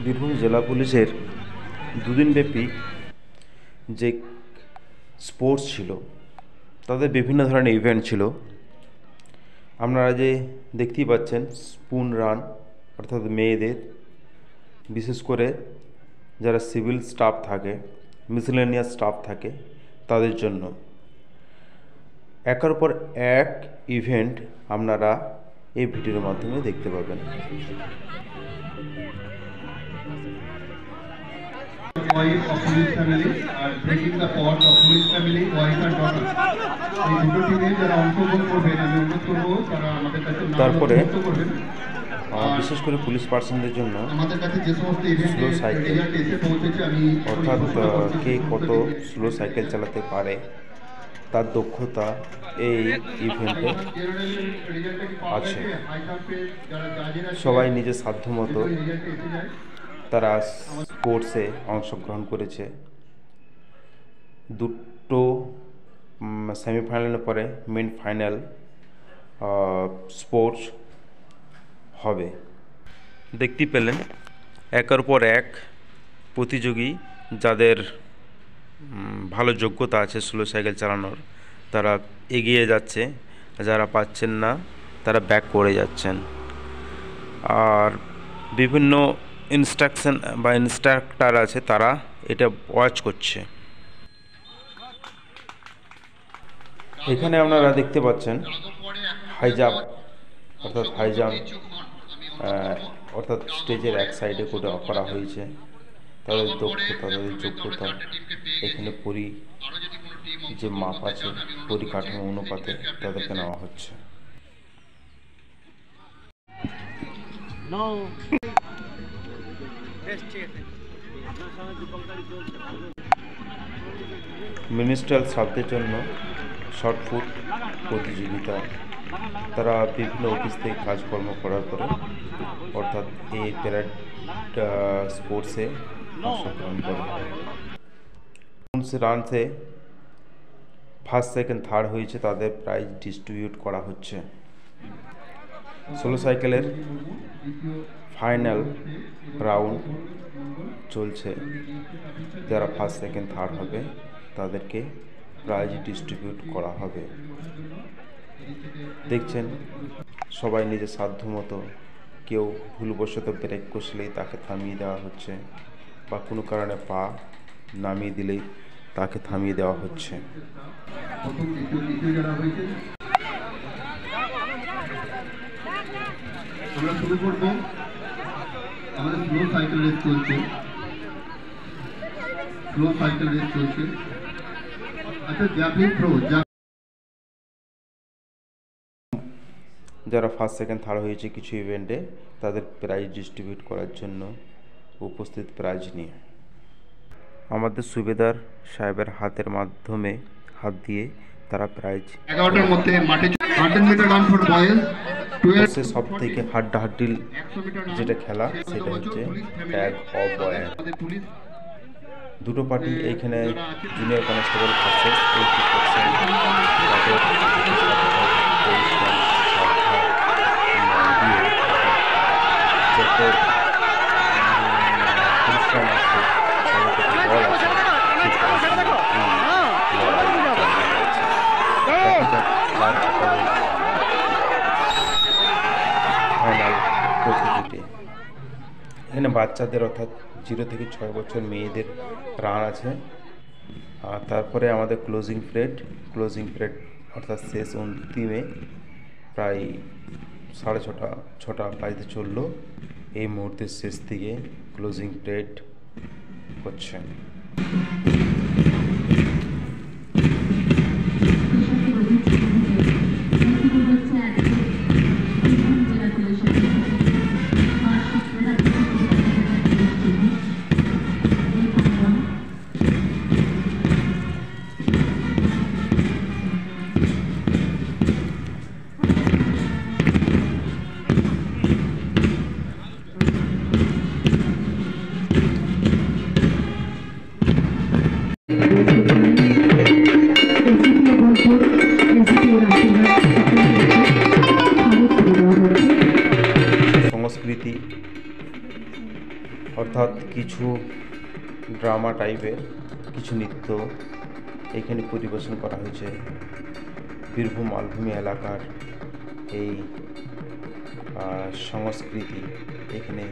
বীরভূম জেলা পুলিশের দুদিনব্যাপী যে স্পোর্টস ছিল, তাদের বিভিন্ন ধরনের ইভেন্ট ছিল। আপনারা যে দেখতেই পাচ্ছেন, স্পুন রান, অর্থাৎ মেয়েদের, বিশেষ করে যারা সিভিল স্টাফ থাকে, মিসেলেনিয়াস স্টাফ থাকে, তাদের জন্য একের পর এক ইভেন্ট আপনারা এই ভিডিওর মাধ্যমে দেখতে পাবেন। Wife of police family are breaking the pot of police family, wife and daughter. এই দুটো টিমে যারা অংশগ্রহণ করবেন, আমি অনুরোধ করবো তারা আমাদের কাছে তারপরে করবেন। বিশেষ করে পুলিশ পার্সনদের জন্য আমাদের কাছে যে সমস্ত স্লো সাইকেল, এসে পৌঁছেছে, আমি অর্থাৎ কে কত স্লো সাইকেল চালাতে পারে তার দক্ষতা এই ইভেন্টে আছে। সবাই নিজের সাধ্যমতো তারা স্পোর্টসে অংশগ্রহণ করেছে। দুটো সেমিফাইনালের পরে মেন ফাইনাল স্পোর্টস হবে। দেখতে পেলেন একের পর এক প্রতিযোগী, যাদের ভালো যোগ্যতা আছে স্লো সাইকেল চালানোর, তারা এগিয়ে যাচ্ছে, যারা পাচ্ছেন না তারা ব্যাক করে যাচ্ছেন। আর বিভিন্ন ইনস্ট্রাকশন বা ইনস্ট্রাক্টর আছে, তারা এটা ওয়াচ করছে। এখানে আপনারা দেখতে পাচ্ছেন হাই জাম্প, অর্থাৎ স্টেজের এক সাইডে করে করা হয়েছে। তাদের দক্ষতা, তাদের যোগ্যতা, এখানে যে মাপ আছে, পরিকাঠামো অনুপাতে তাদেরকে নেওয়া হচ্ছে। মিনিস্ট্রাল শব্দের জন্য শর্টফুট প্রতিযোগিতা, তারা বিভিন্ন অফিস থেকে কাজকর্ম করার পরে, অর্থাৎ এই প্যারেড স্পোর্টসে অংশগ্রহণ করে। রানসে ফার্স্ট সেকেন্ড থার্ড হয়েছে, তাদের প্রাইজ ডিস্ট্রিবিউট করা হচ্ছে। স্লো সাইকেলের ফাইনাল রাউন্ড চলছে, যারা ফার্স্ট সেকেন্ড থার্ড হবে তাদেরকে প্রাইজ ডিস্ট্রিবিউট করা হবে। দেখছেন সবাই নিজের সাধ্যমতো, কেউ ভুলবশত ব্রেক কষলেই তাকে থামিয়ে দেওয়া হচ্ছে, বা কোনো কারণে পা নামিয়ে দিলেই তাকে থামিয়ে দেওয়া হচ্ছে। আমরা শুরু করবো, আমাদের স্লো সাইকেল রেস চলছে। আচ্ছা, জ্যাভলিন থ্রো, যারা ফার্স্ট সেকেন্ড থার্ড হয়েছে কিছু ইভেন্টে, তাদের প্রাইজ ডিস্ট্রিবিউট করার জন্য উপস্থিত প্রাইজ নিয়ে আমাদের সুবেদার সাহেবের হাত দিয়ে তারা প্রাইজ 11টার মধ্যে মাঠে 100 মিটার রান ফর বয়েজ। সব থেকে হাড্ডাহাড্ডি যেটা খেলা, সেটা হচ্ছে ট্যাগ অফ বয়। দুটো পার্টি এইখানে জুনিয়র কনস্টেবল ভার্সেস ফাইনাল প্রতিযোগিতা। এখানে বাচ্চাদের, অর্থাৎ 0 থেকে 6 বছর মেয়েদের রান আছে। আর তারপরে আমাদের ক্লোজিং প্রেড অর্থাৎ শেষ অন্তিমে প্রায় 6:30 বাজতে চললো। এই মুহূর্তের শেষ দিকে ক্লোজিং প্রেড হচ্ছে। অর্থাৎ কিছু ড্রামা টাইপের কিছু নৃত্য এখানে পরিবেশন করা হয়েছে। বীরভূম মালভূমি এলাকার এই সংস্কৃতি এখানে